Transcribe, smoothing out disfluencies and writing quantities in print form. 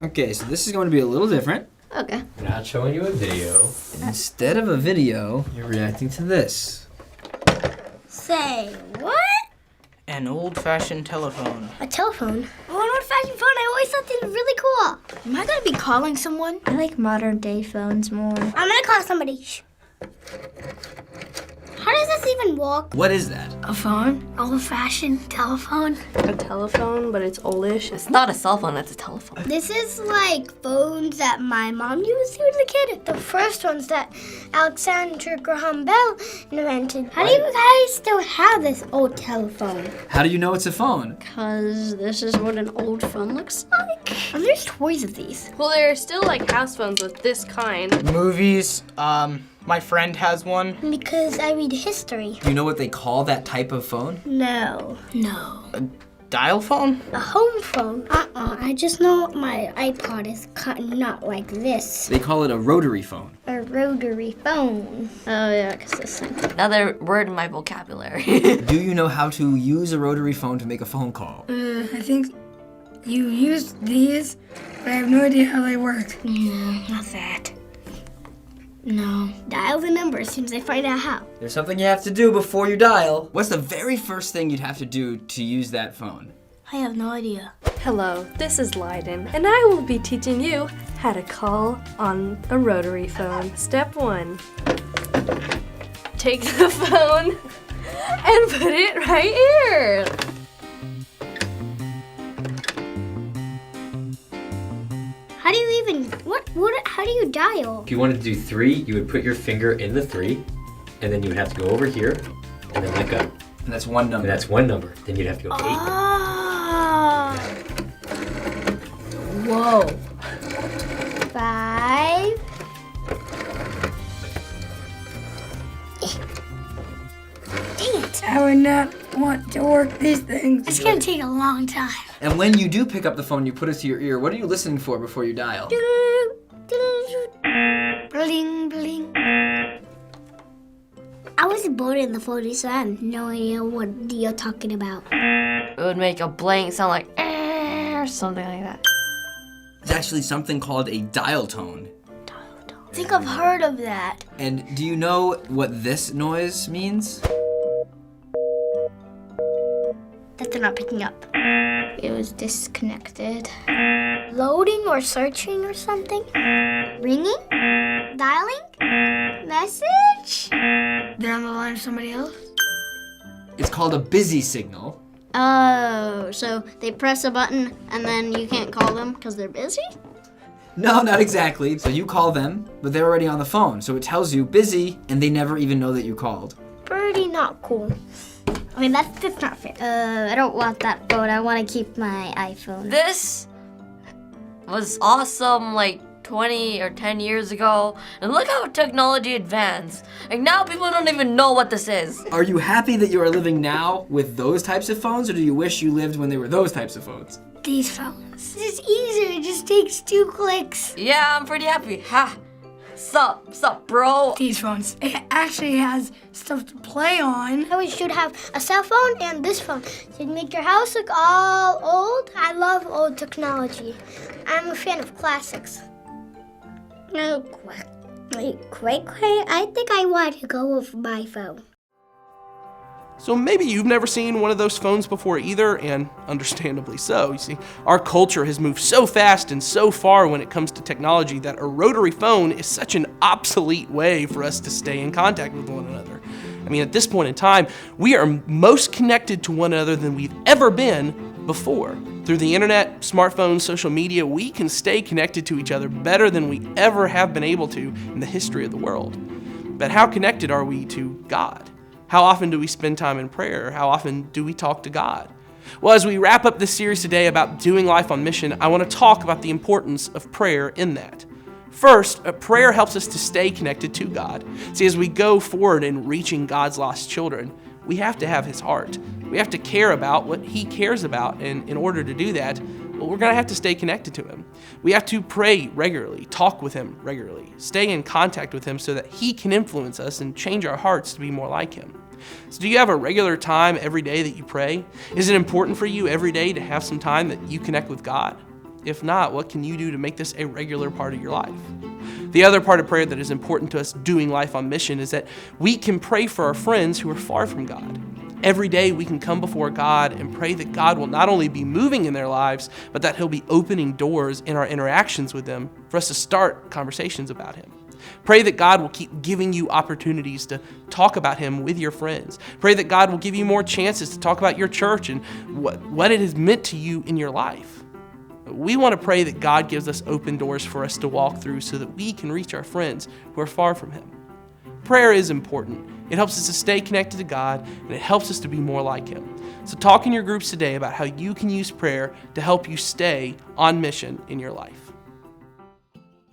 Okay, so this is going to be a little different. Okay. We're not showing you a video. Instead of a video, you're reacting to this. Say, what? An old-fashioned telephone. A telephone? Oh, an old-fashioned phone. I always thought they were really cool. Am I gonna be calling someone? I like modern day phones more. I'm gonna call somebody. Shh. How does this even work? What is that? A phone? Old-fashioned telephone. A telephone, but it's oldish. It's not a cell phone, it's a telephone. This is like phones that my mom used when I was a kid. The first ones that Alexander Graham Bell invented. How do you guys still have this old telephone? How do you know it's a phone? Because this is what an old phone looks like. And there's toys of these. Well, there are still like house phones with this kind. Movies, my friend has one. Because I read history. Do you know what they call that type of phone? No. Dial phone? A home phone? I just know my iPod is cut not like this. They call it a rotary phone. A rotary phone. Oh yeah, because this thing. Another word in my vocabulary. Do you know how to use a rotary phone to make a phone call? I think you use these, but I have no idea how they work. Not that. No. Dial the number as soon as I find out how. There's something you have to do before you dial. What's the very first thing you'd have to do to use that phone? I have no idea. Hello, this is Leiden, and I will be teaching you how to call on a rotary phone. Step 1. Take the phone and put it right here. How do you even, how do you dial? If you wanted to do 3, you would put your finger in the 3, and then you would have to go over here, and then let go. And that's one number. And that's one number. Then you'd have to go 8. Oh. Whoa. 5. Dang it. I would not want to work these things. It's gonna take a long time. And when you do pick up the phone, you put it to your ear. What are you listening for before you dial? Bling, bling. I wasn't born in the 40s, so I have no idea what you're talking about. It would make a blank sound like or something like that. It's actually something called a dial tone. I think I've heard of that. And do you know what this noise means? That they're not picking up. It was disconnected. Loading or searching or something? Ringing? Dialing? Message? They're on the line with somebody else. It's called a busy signal. Oh, so they press a button and then you can't call them because they're busy? No, not exactly. So you call them, but they're already on the phone. So it tells you busy, and they never even know that you called. Pretty not cool. I mean, that's not fair. I don't want that phone. I want to keep my iPhone. This was awesome like 20 or 10 years ago, and look how technology advanced. Like now people don't even know what this is. Are you happy that you are living now with those types of phones, or do you wish you lived when they were those types of phones? These phones. It's easier. It just takes 2 clicks. Yeah, I'm pretty happy. Ha! Sup, bro? These phones. It actually has stuff to play on. We should have a cell phone and this phone. So you make your house look all old. I love old technology. I'm a fan of classics. No, wait, I think I want to go with my phone. So maybe you've never seen one of those phones before either, and understandably so. You see, our culture has moved so fast and so far when it comes to technology that a rotary phone is such an obsolete way for us to stay in contact with one another. I mean, at this point in time, we are most connected to one another than we've ever been before. Through the internet, smartphones, social media, we can stay connected to each other better than we ever have been able to in the history of the world. But how connected are we to God? How often do we spend time in prayer? How often do we talk to God? Well, as we wrap up this series today about doing life on mission, I want to talk about the importance of prayer in that. First, prayer helps us to stay connected to God. See, as we go forward in reaching God's lost children, we have to have His heart. We have to care about what He cares about, and in order to do that, well, we're going to have to stay connected to Him. We have to pray regularly, talk with Him regularly, stay in contact with Him so that He can influence us and change our hearts to be more like Him. So do you have a regular time every day that you pray? Is it important for you every day to have some time that you connect with God? If not, what can you do to make this a regular part of your life? The other part of prayer that is important to us doing life on mission is that we can pray for our friends who are far from God. Every day we can come before God and pray that God will not only be moving in their lives, but that He'll be opening doors in our interactions with them for us to start conversations about Him. Pray that God will keep giving you opportunities to talk about Him with your friends. Pray that God will give you more chances to talk about your church and what it has meant to you in your life. We want to pray that God gives us open doors for us to walk through so that we can reach our friends who are far from Him. Prayer is important. It helps us to stay connected to God, and it helps us to be more like Him. So talk in your groups today about how you can use prayer to help you stay on mission in your life.